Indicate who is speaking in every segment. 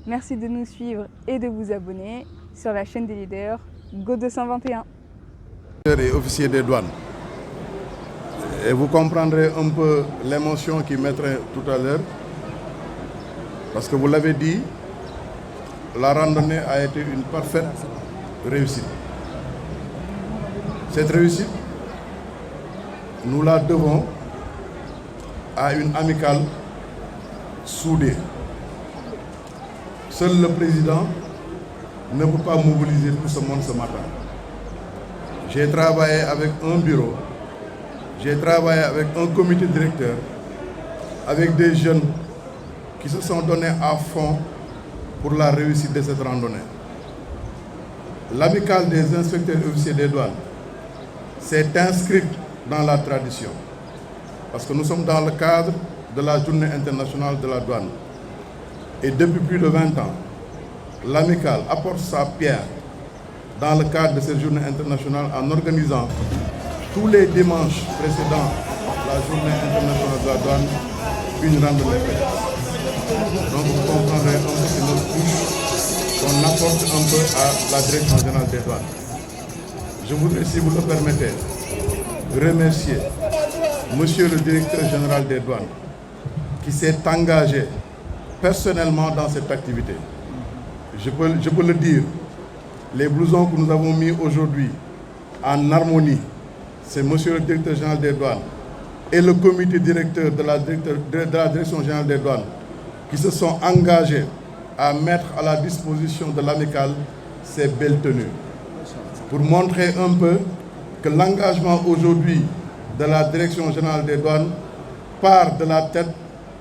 Speaker 1: Merci de nous suivre et de vous abonner sur la chaîne des leaders Go 221.
Speaker 2: Et officier des douanes. Et vous comprendrez un peu l'émotion qu'il mettrait tout à l'heure. Parce que vous l'avez dit, la randonnée a été une parfaite réussite. Cette réussite, nous la devons à une amicale soudée. Seul le président ne peut pas mobiliser tout ce monde ce matin. J'ai travaillé avec un bureau, j'ai travaillé avec un comité directeur, avec des jeunes qui se sont donnés à fond pour la réussite de cette randonnée. L'amicale des inspecteurs et officiers des douanes s'est inscrite dans la tradition, parce que nous sommes dans le cadre de la Journée internationale de la douane. Et depuis plus de 20 ans, l'amicale apporte sa pierre dans le cadre de cette journée internationale en organisant tous les dimanches précédant la journée internationale de la douane une randonnée pédestre. Donc vous comprendrez un peu que notre touche qu'on apporte un peu à la direction générale des douanes. Je voudrais, si vous le permettez, remercier Monsieur le directeur général des douanes qui s'est engagé personnellement dans cette activité. Je peux le dire, les blousons que nous avons mis aujourd'hui en harmonie, c'est Monsieur le directeur général des douanes et le comité directeur de la direction générale des douanes qui se sont engagés à mettre à la disposition de l'amicale ces belles tenues. Pour montrer un peu que l'engagement aujourd'hui de la direction générale des douanes part de la tête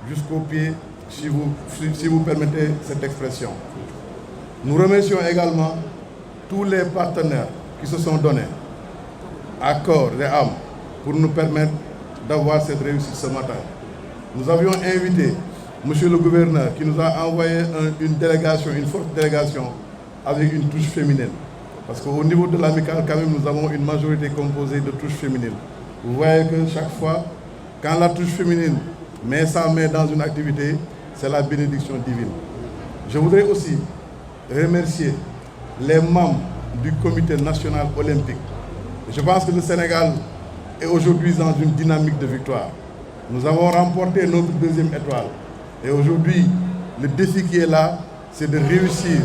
Speaker 2: jusqu'aux pieds, si vous permettez cette expression. Nous remercions également tous les partenaires qui se sont donnés à corps et âme pour nous permettre d'avoir cette réussite ce matin. Nous avions invité Monsieur le gouverneur qui nous a envoyé une délégation, une forte délégation avec une touche féminine. Parce qu'au niveau de l'amicale, quand même, nous avons une majorité composée de touches féminines. Vous voyez que chaque fois, quand la touche féminine met sa main dans une activité, c'est la bénédiction divine. Je voudrais aussi remercier les membres du comité national olympique. Je pense que le Sénégal est aujourd'hui dans une dynamique de victoire. Nous avons remporté notre deuxième étoile. Et aujourd'hui, le défi qui est là, c'est de réussir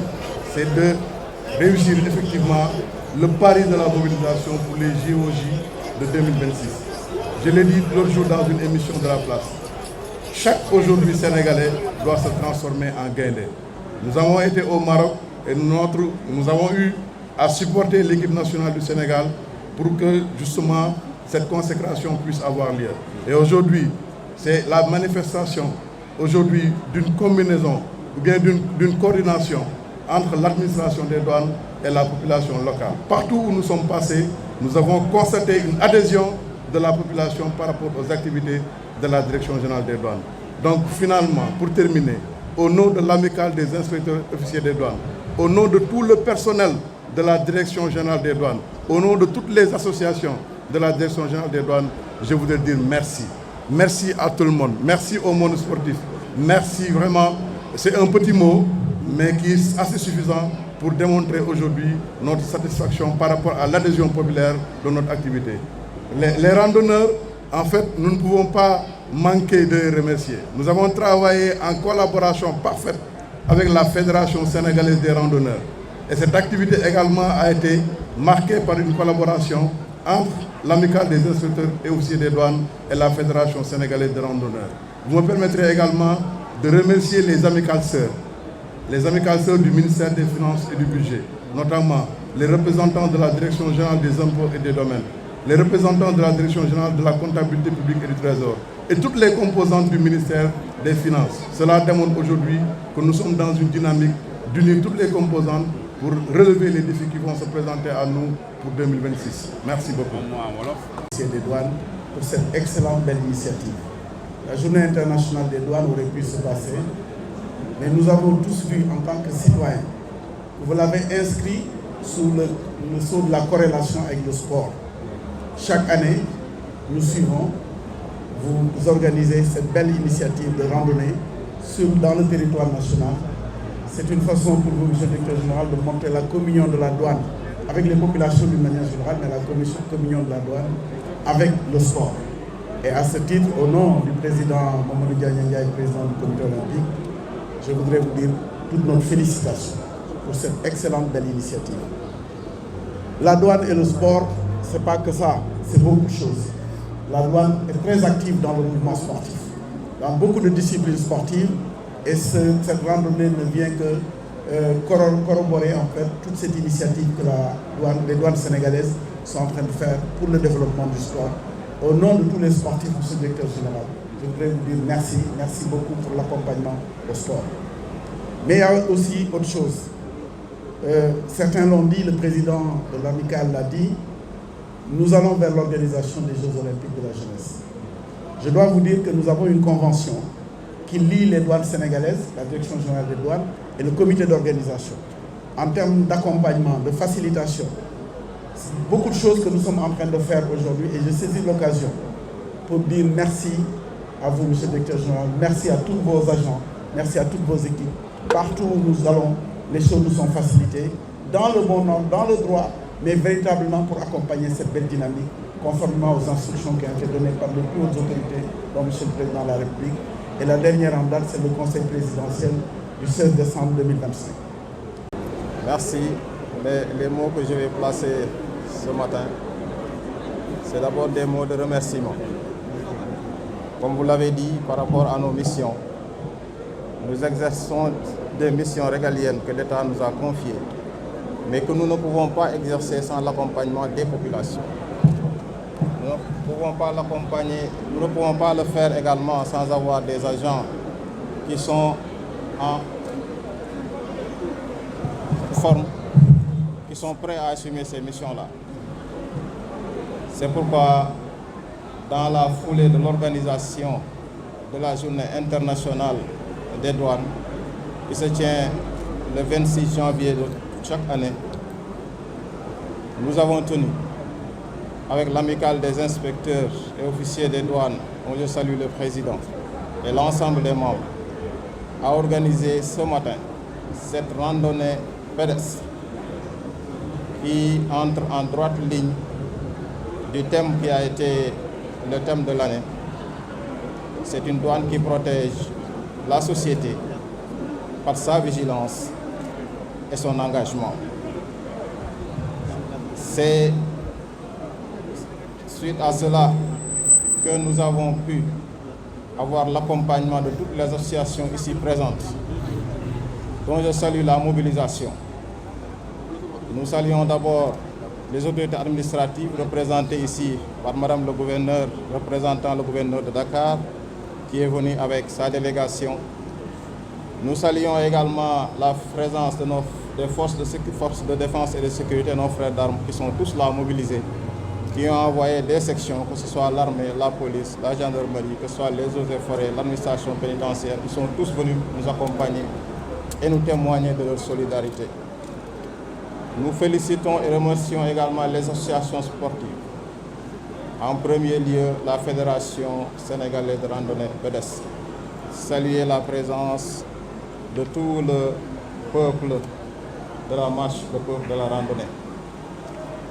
Speaker 2: effectivement le pari de la mobilisation pour les JOJ de 2026. Je l'ai dit l'autre jour dans une émission de la place. Chaque aujourd'hui Sénégalais doit se transformer en Gaïndé. Nous avons été au Maroc et nous avons eu à supporter l'équipe nationale du Sénégal pour que justement cette consécration puisse avoir lieu. Et aujourd'hui, c'est la manifestation aujourd'hui d'une combinaison ou bien d'une coordination entre l'administration des douanes et la population locale. Partout où nous sommes passés, nous avons constaté une adhésion de la population par rapport aux activités de la direction générale des douanes. Donc finalement, pour terminer, au nom de l'amicale des inspecteurs officiers des douanes, au nom de tout le personnel de la direction générale des douanes, au nom de toutes les associations de la direction générale des douanes, je voudrais dire merci. Merci à tout le monde. Merci au monde sportif. Merci vraiment. C'est un petit mot, mais qui est assez suffisant pour démontrer aujourd'hui notre satisfaction par rapport à l'adhésion populaire de notre activité. Les randonneurs, en fait, nous ne pouvons pas manquer de les remercier. Nous avons travaillé en collaboration parfaite avec la Fédération sénégalaise des randonneurs. Et cette activité également a été marquée par une collaboration entre l'amicale des inspecteurs et officiers des douanes et la Fédération sénégalaise des randonneurs. Vous me permettrez également de remercier les amicales sœurs du ministère des Finances et du Budget, notamment les représentants de la Direction générale des impôts et des domaines, les représentants de la Direction générale de la comptabilité publique et du Trésor, et toutes les composantes du ministère des Finances. Cela démontre aujourd'hui que nous sommes dans une dynamique d'unir toutes les composantes pour relever les défis qui vont se présenter à nous pour 2026. Merci beaucoup.
Speaker 3: Merci des douanes pour cette excellente belle initiative. La journée internationale des douanes aurait pu se passer, mais nous avons tous vu en tant que citoyens que vous l'avez inscrit sous le sceau de la corrélation avec le sport. Chaque année, nous suivons, vous organisez cette belle initiative de randonnée dans le territoire national. C'est une façon pour vous, Monsieur le Directeur Général, de montrer la communion de la douane avec les populations d'une manière générale, mais la communion de la douane avec le sport. Et à ce titre, au nom du président Mamadou Ndiaye, président du comité olympique, je voudrais vous dire toute notre félicitation pour cette excellente belle initiative. La douane et le sport, ce n'est pas que ça, c'est beaucoup de choses. La douane est très active dans le mouvement sportif, dans beaucoup de disciplines sportives, et cette randonnée ne vient que corroborer en fait toute cette initiative que les douanes sénégalaises sont en train de faire pour le développement du sport. Au nom de tous les sportifs, Monsieur le Directeur Général, je voudrais vous dire merci, merci beaucoup pour l'accompagnement au sport. Mais il y a aussi autre chose. Certains l'ont dit, le président de l'amicale l'a dit, nous allons vers l'organisation des Jeux Olympiques de la jeunesse. Je dois vous dire que nous avons une convention qui lie les douanes sénégalaises, la Direction générale des douanes et le comité d'organisation. En termes d'accompagnement, de facilitation, beaucoup de choses que nous sommes en train de faire aujourd'hui, et je saisis l'occasion pour dire merci à vous, Monsieur le Directeur Général, merci à tous vos agents, merci à toutes vos équipes. Partout où nous allons, les choses nous sont facilitées, dans le bon ordre, dans le droit, mais véritablement pour accompagner cette belle dynamique, conformément aux instructions qui ont été données par les plus hautes autorités, dont Monsieur le Président de la République. Et la dernière en date, c'est le Conseil présidentiel du 16 décembre 2025.
Speaker 4: Merci. Les mots que je vais placer ce matin, c'est d'abord des mots de remerciement. Comme vous l'avez dit, par rapport à nos missions, nous exerçons des missions régaliennes que l'État nous a confiées, mais que nous ne pouvons pas exercer sans l'accompagnement des populations. Nous ne pouvons pas l'accompagner, nous ne pouvons pas le faire également sans avoir des agents qui sont en forme, qui sont prêts à assumer ces missions-là. C'est pourquoi, dans la foulée de l'organisation de la Journée internationale des douanes, qui se tient le 26 janvier de chaque année, nous avons tenu, avec l'amicale des inspecteurs et officiers des douanes, dont je salue le président, et l'ensemble des membres, à organiser ce matin cette randonnée pédestre qui entre en droite ligne du thème qui a été le thème de l'année. C'est une douane qui protège la société par sa vigilance et son engagement. C'est suite à cela que nous avons pu avoir l'accompagnement de toutes les associations ici présentes, dont je salue la mobilisation. Nous saluons d'abord les autorités administratives représentées ici par Madame le gouverneur, représentant le gouverneur de Dakar, qui est venu avec sa délégation. Nous saluons également la présence des forces de défense et de sécurité, nos frères d'armes, qui sont tous là mobilisés, qui ont envoyé des sections, que ce soit l'armée, la police, la gendarmerie, que ce soit les eaux et forêts, l'administration pénitentiaire. Ils sont tous venus nous accompagner et nous témoigner de leur solidarité. Nous félicitons et remercions également les associations sportives. En premier lieu, la Fédération sénégalaise de randonnée pédestre. Saluer la présence de tout le peuple de la marche, le peuple de la randonnée.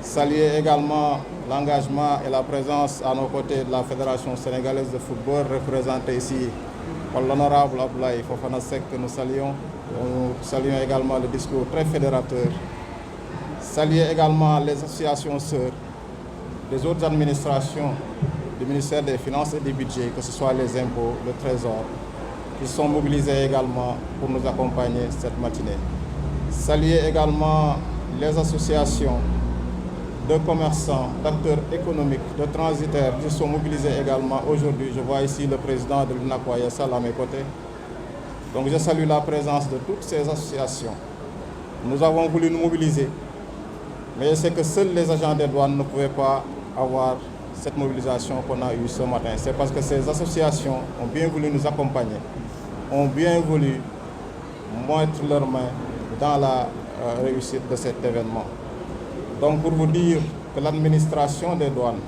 Speaker 4: Saluer également l'engagement et la présence à nos côtés de la Fédération sénégalaise de football, représentée ici par l'honorable Abdoulaye Fofana Seck, que nous saluons. Nous saluons également le discours très fédérateur. Saluer également les associations sœurs des autres administrations du ministère des Finances et du Budget, que ce soit les impôts, le Trésor, qui sont mobilisés également pour nous accompagner cette matinée. Saluer également les associations de commerçants, d'acteurs économiques, de transitaires qui sont mobilisés également aujourd'hui. Je vois ici le président de l'UNACOIA Sall à mes côtés. Donc je salue la présence de toutes ces associations. Nous avons voulu nous mobiliser, mais je sais que seuls les agents des douanes ne pouvaient pas avoir cette mobilisation qu'on a eue ce matin. C'est parce que ces associations ont bien voulu nous accompagner, ont bien voulu mettre leurs mains dans la réussite de cet événement. Donc pour vous dire que l'administration des douanes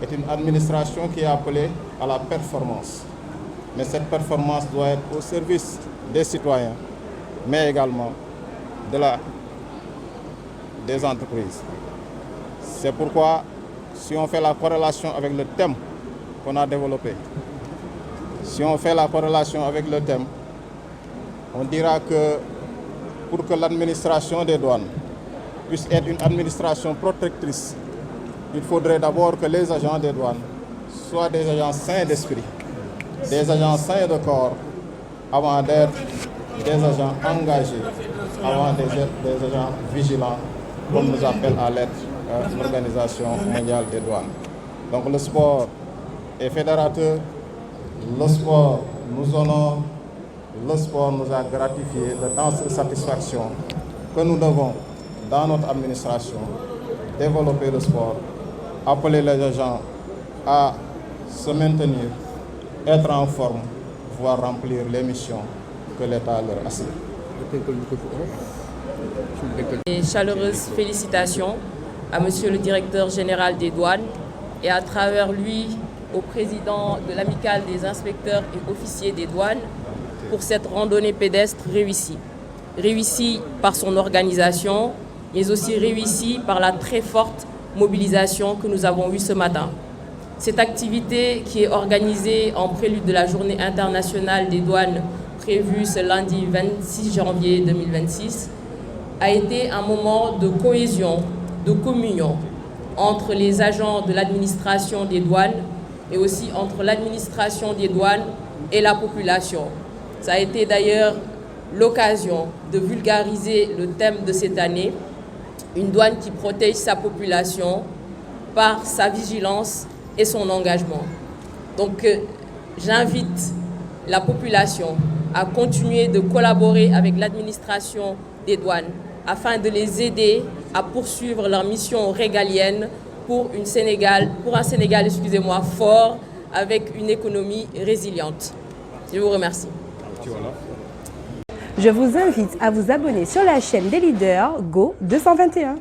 Speaker 4: est une administration qui est appelée à la performance. Mais cette performance doit être au service des citoyens mais également des entreprises. C'est pourquoi, si on fait la corrélation avec le thème qu'on a développé, on dira que pour que l'administration des douanes puisse être une administration protectrice, il faudrait d'abord que les agents des douanes soient des agents sains d'esprit, des agents sains de corps, avant d'être des agents engagés, avant d'être des agents vigilants, comme nous appelle à l'être l'Organisation mondiale des douanes. Donc le sport est fédérateur, le sport nous honore, le sport nous a gratifié de tant de satisfaction que nous devons, dans notre administration, développer le sport, appeler les agents à se maintenir, être en forme, pouvoir remplir les missions que l'État leur assigne.
Speaker 5: Et chaleureuse félicitations à Monsieur le Directeur Général des Douanes et à travers lui au Président de l'Amicale des inspecteurs et officiers des douanes pour cette randonnée pédestre réussie. Réussie par son organisation, mais aussi réussie par la très forte mobilisation que nous avons eue ce matin. Cette activité qui est organisée en prélude de la Journée internationale des douanes prévue ce lundi 26 janvier 2026 a été un moment de cohésion, de communion entre les agents de l'administration des douanes et aussi entre l'administration des douanes et la population. Ça a été d'ailleurs l'occasion de vulgariser le thème de cette année, une douane qui protège sa population par sa vigilance et son engagement. Donc j'invite la population à continuer de collaborer avec l'administration des douanes afin de les aider à poursuivre leur mission régalienne pour un Sénégal fort avec une économie résiliente. Je vous remercie.
Speaker 6: Je vous invite à vous abonner sur la chaîne des leaders Go 221.